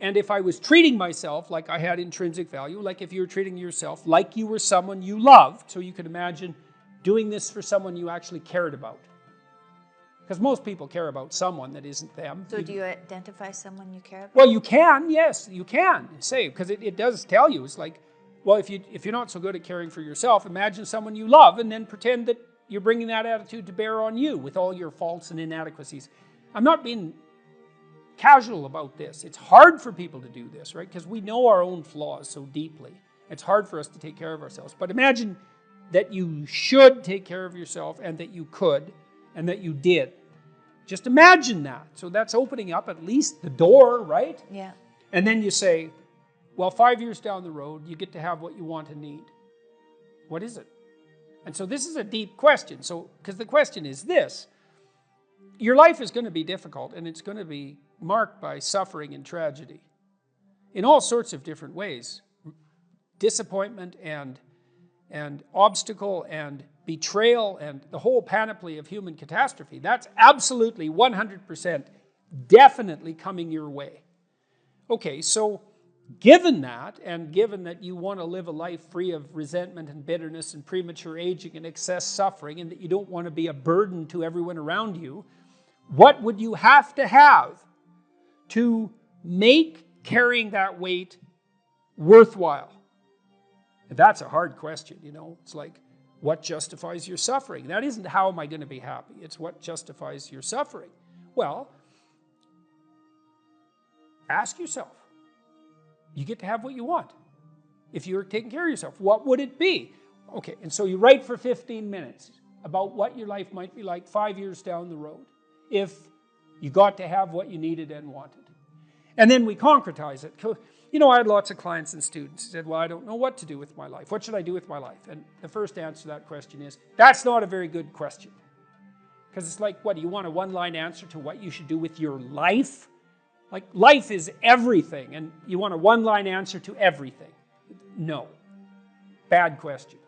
And if I was treating myself like I had intrinsic value, like if you were treating yourself like you were someone you loved, so you could imagine doing this for someone you actually cared about. Because most people care about someone that isn't them. So do you identify someone you care about? Well, you can, yes, you can say, because it does tell you. It's like, well, if you're not so good at caring for yourself, imagine someone you love and then pretend that you're bringing that attitude to bear on you with all your faults and inadequacies. I'm not being casual about this. It's hard for people to do this, right? Because we know our own flaws so deeply. It's hard for us to take care of ourselves. But imagine that you should take care of yourself and that you could and that you did. Just imagine that. So that's opening up at least the door, right? Yeah. And then you say, well, 5 years down the road, you get to have what you want and need. What is it? And so this is a deep question. So, because the question is this: your life is going to be difficult and it's going to be marked by suffering and tragedy in all sorts of different ways. Disappointment and obstacle and betrayal and the whole panoply of human catastrophe. That's absolutely 100% definitely coming your way. Okay, so given that, and given that you want to live a life free of resentment and bitterness and premature aging and excess suffering, and that you don't want to be a burden to everyone around you, what would you have to make carrying that weight worthwhile? And that's a hard question, you know. It's like, what justifies your suffering? That isn't how am I going to be happy. It's what justifies your suffering. Well, ask yourself. You get to have what you want. If you're taking care of yourself, what would it be? Okay, and so you write for 15 minutes about what your life might be like 5 years down the road if you got to have what you needed and wanted. And then we concretize it. You know, I had lots of clients and students who said, well, I don't know what to do with my life. What should I do with my life? And the first answer to that question is, that's not a very good question. Because it's like, what, do you want a one-line answer to what you should do with your life? Like, life is everything, and you want a one-line answer to everything. No. Bad question.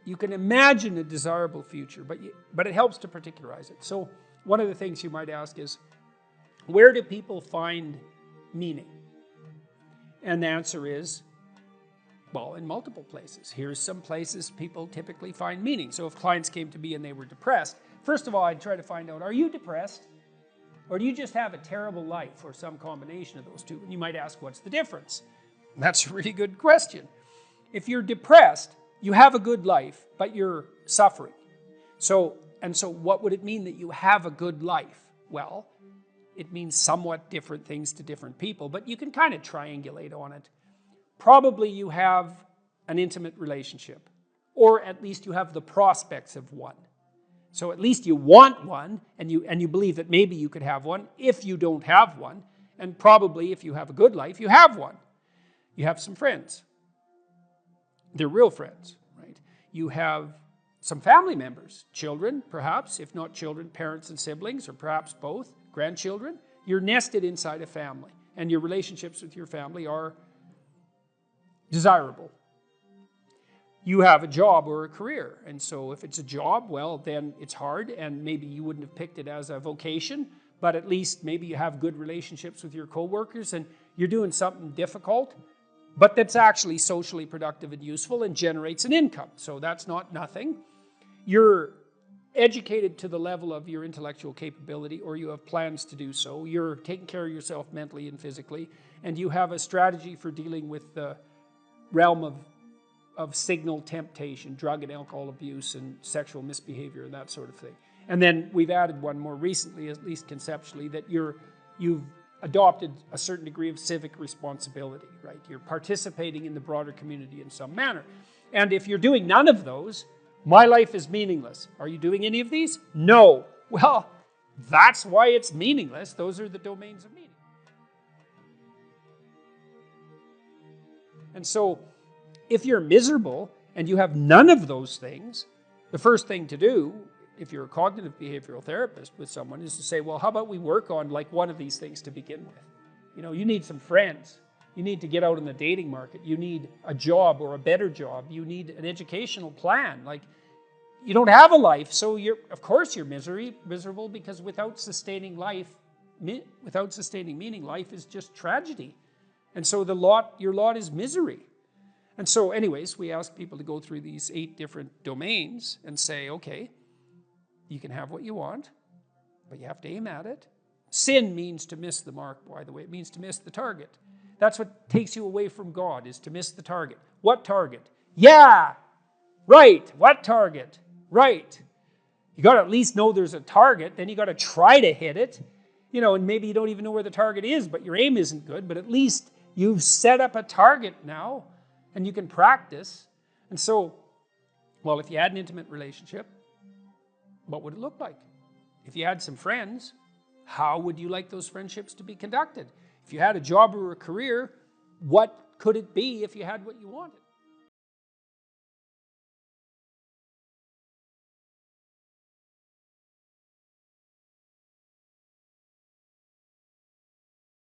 You can imagine a desirable future, but it helps to particularize it. So one of the things you might ask is, where do people find meaning? And the answer is, well, in multiple places. Here's some places people typically find meaning. So if clients came to me and they were depressed, first of all, I'd try to find out, are you depressed? Or do you just have a terrible life, or some combination of those two? And you might ask, what's the difference? And that's a really good question. If you're depressed, you have a good life, but you're suffering. So what would it mean that you have a good life? Well, it means somewhat different things to different people, but you can kind of triangulate on it. Probably you have an intimate relationship, or at least you have the prospects of one. So at least you want one, and you believe that maybe you could have one if you don't have one, and probably if you have a good life, you have one. You have some friends. They're real friends, right? You have some family members, children perhaps, if not children, parents and siblings, or perhaps both, grandchildren. You're nested inside a family, and your relationships with your family are desirable. You have a job or a career, and so if it's a job, well, then it's hard, and maybe you wouldn't have picked it as a vocation, but at least maybe you have good relationships with your coworkers, and you're doing something difficult, but that's actually socially productive and useful and generates an income, so that's not nothing. You're educated to the level of your intellectual capability, or you have plans to do so. You're taking care of yourself mentally and physically, and you have a strategy for dealing with the realm of signal temptation, drug and alcohol abuse and sexual misbehavior and that sort of thing. And then we've added one more recently, at least conceptually, that you've adopted a certain degree of civic responsibility, right? You're participating in the broader community in some manner. And if you're doing none of those, my life is meaningless. Are you doing any of these? No. Well, that's why it's meaningless. Those are the domains of meaning. And so, if you're miserable and you have none of those things, the first thing to do, if you're a cognitive behavioral therapist with someone, is to say, well, how about we work on like one of these things to begin with? You know, you need some friends. You need to get out in the dating market. You need a job or a better job. You need an educational plan. Like, you don't have a life, so of course you're miserable, because without sustaining life, without sustaining meaning, life is just tragedy. And so your lot is misery. And so anyways, we ask people to go through these 8 different domains and say, okay, you can have what you want, but you have to aim at it. Sin means to miss the mark, by the way. It means to miss the target. That's what takes you away from God, is to miss the target. What target? Yeah, right. What target? Right. You got to at least know there's a target. Then you got to try to hit it. And maybe you don't even know where the target is, but your aim isn't good. But at least you've set up a target now, and you can practice. And so, well, if you had an intimate relationship, what would it look like? If you had some friends, how would you like those friendships to be conducted? If you had a job or a career, what could it be if you had what you wanted?